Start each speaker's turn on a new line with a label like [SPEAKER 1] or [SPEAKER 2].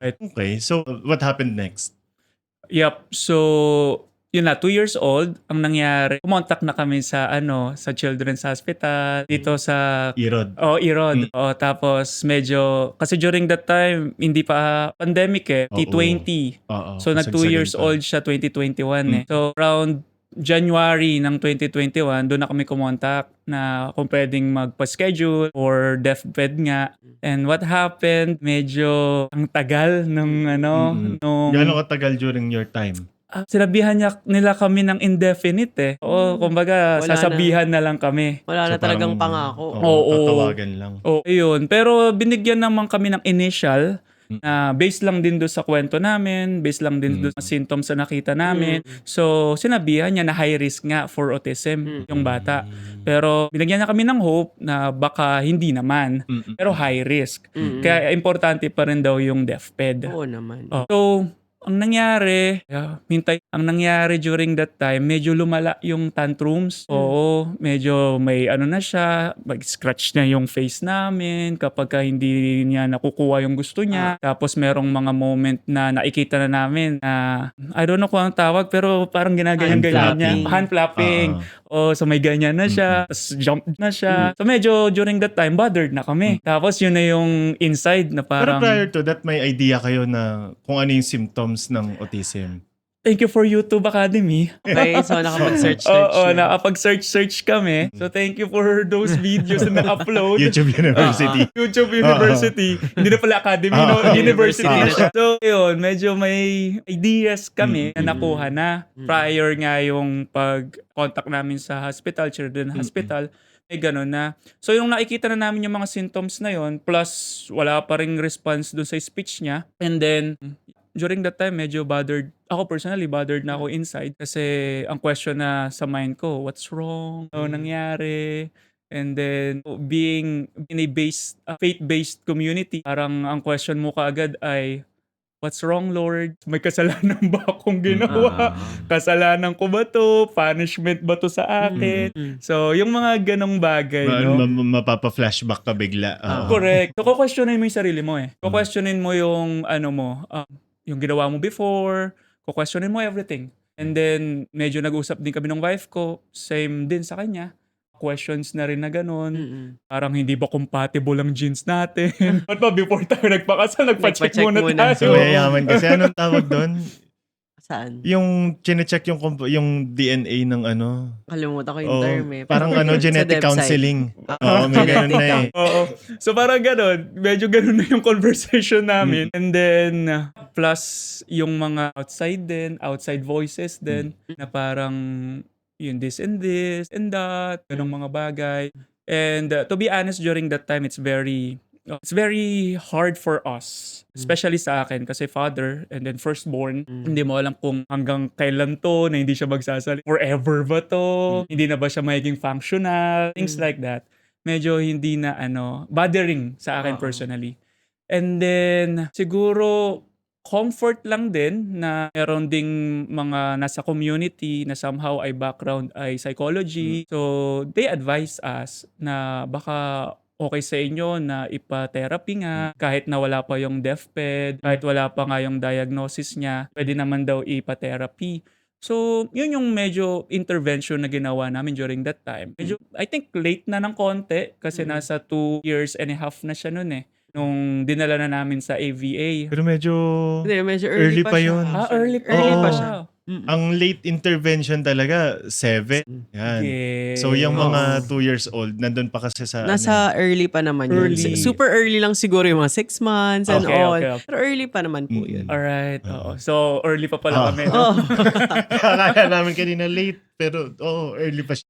[SPEAKER 1] Right.
[SPEAKER 2] Okay, so what happened next?
[SPEAKER 1] Yep. So, yun na, 2 years old, ang nangyari, kumontak na kami sa sa Children's Hospital, dito sa
[SPEAKER 2] Irod.
[SPEAKER 1] Irod. Oo, tapos medyo, kasi during that time, hindi pa pandemic
[SPEAKER 2] Oo.
[SPEAKER 1] T20.
[SPEAKER 2] Oo,
[SPEAKER 1] So, nag 2 years
[SPEAKER 2] kasagsagan pa.
[SPEAKER 1] old siya, 2021 So, around January ng 2021, doon na kami kumontak na kung pwedeng magpa-schedule or deathbed nga. And what happened, medyo ang tagal nung nung
[SPEAKER 2] Gaano katagal during your time?
[SPEAKER 1] sinabihan nila kami ng indefinite eh. Oo, kumbaga
[SPEAKER 3] Wala na.
[SPEAKER 1] sasabihan na lang kami.
[SPEAKER 3] Wala na talagang
[SPEAKER 2] parang,
[SPEAKER 3] pangako.
[SPEAKER 1] Oo.
[SPEAKER 2] tatawagan lang.
[SPEAKER 1] Oo, yun. Pero binigyan naman kami ng initial na based lang din doon sa kwento namin, based lang din doon sa symptoms na nakita namin. So, sinabihan niya na high risk nga for autism yung bata. Pero binigyan niya kami ng hope na baka hindi naman. Pero high risk. Kaya importante pa rin daw yung deathbed.
[SPEAKER 3] Oo naman.
[SPEAKER 1] So, ang nangyari during that time, medyo lumala yung tantrums. Oo, medyo may na siya, mag-scratch na yung face namin kapag hindi niya nakukuha yung gusto niya. Tapos merong mga moment na nakikita na namin na, I don't know kung ang tawag, pero parang ginaganyan-ganyan niya.
[SPEAKER 3] Hand
[SPEAKER 1] Hand flapping. O, so may ganyan na siya. Tapos jump na siya. So medyo during that time, bothered na kami. Tapos yun na yung inside na
[SPEAKER 2] Pero
[SPEAKER 1] parang,
[SPEAKER 2] prior to that, may idea kayo na kung ano yung symptoms ng autism?
[SPEAKER 1] thank you for YouTube Academy.
[SPEAKER 3] Okay, so nakapag-search
[SPEAKER 1] Oo,
[SPEAKER 3] na.
[SPEAKER 1] nakapag-search kami. So thank you for those videos na na-upload.
[SPEAKER 2] YouTube University.
[SPEAKER 1] YouTube University. Hindi na pala Academy, no? University na siya. So, yun, medyo may ideas kami na nakuha na. Prior nga yung pag-contact namin sa hospital, Children's Hospital, may ganun na. So, yung nakikita na namin yung mga symptoms na yun, plus wala pa ring response dun sa speech niya. And then, during that time, medyo bothered. Ako personally, bothered na ako inside. Kasi ang question na sa mind ko, what's wrong? Ano nangyari? And then, being in a faith-based community, parang ang question mo kaagad ay, what's wrong, Lord? May kasalanan ba akong ginawa? Kasalanan ko ba to? Punishment ba to sa akin? So, yung mga ganong bagay, no?
[SPEAKER 2] Mapapa-flashback ka bigla.
[SPEAKER 1] Correct. So, kukwestiyonin mo yung sarili mo eh. Kukwestiyonin mo yung yung ginawa mo before. Kukwestiyonin mo everything. And then, medyo nag-usap din kami ng wife ko. Same din sa kanya. Questions na rin na ganun. Parang hindi ba compatible ang genes natin? Ba't ba before tayo nagpakasal, nagpa-check
[SPEAKER 3] Nagpa-check
[SPEAKER 1] muna
[SPEAKER 3] muna.
[SPEAKER 1] tayo?
[SPEAKER 2] So, mayayaman kasi. Anong tawag doon?
[SPEAKER 3] Saan?
[SPEAKER 2] Yung chinecheck yung DNA ng
[SPEAKER 3] Kalimutan ko yung term eh.
[SPEAKER 2] Parang
[SPEAKER 3] Sa
[SPEAKER 2] genetic
[SPEAKER 3] website.
[SPEAKER 2] counseling. Oo, may ganun na eh.
[SPEAKER 1] Oo. So parang ganun, medyo ganun na yung conversation namin. And then, plus yung mga outside voices din, na parang yun this and that, ganung mga bagay. And to be honest, during that time, it's very hard for us, especially sa akin kasi father and then firstborn, hindi mo alam kung hanggang kailan to na hindi siya magsasalita. Forever ba to? Hindi na ba siya magiging functional? Things like that. Medyo hindi na bothering sa akin personally. And then siguro comfort lang din na meron ding mga nasa community na somehow ay background ay psychology. So they advise us na baka okay sa inyo na ipa-therapy nga kahit na wala pa yung deathbed, kahit wala pa nga yung diagnosis niya, pwede naman daw ipa-therapy. So, yun yung medyo intervention na ginawa namin during that time. Medyo, I think late na ng konti kasi nasa 2 years and a half na siya nun eh. Nung dinala na namin sa AVA.
[SPEAKER 2] Pero medyo
[SPEAKER 3] early
[SPEAKER 2] pa yun.
[SPEAKER 1] Early
[SPEAKER 3] pa
[SPEAKER 2] Oo.
[SPEAKER 3] siya.
[SPEAKER 2] Ang late intervention talaga, 7. Yan.
[SPEAKER 1] Yes.
[SPEAKER 2] So, yung mga 2 years old, nandun pa kasi sa
[SPEAKER 3] Nasa early pa naman yun.
[SPEAKER 1] Early.
[SPEAKER 3] Super early lang siguro yung mga 6 months and
[SPEAKER 1] Okay,
[SPEAKER 3] all.
[SPEAKER 1] okay.
[SPEAKER 3] Pero early pa naman po yun.
[SPEAKER 1] Alright. Oo. So, early pa pala kami. No?
[SPEAKER 3] Oh.
[SPEAKER 2] Akala namin kanina late, pero early pa siya.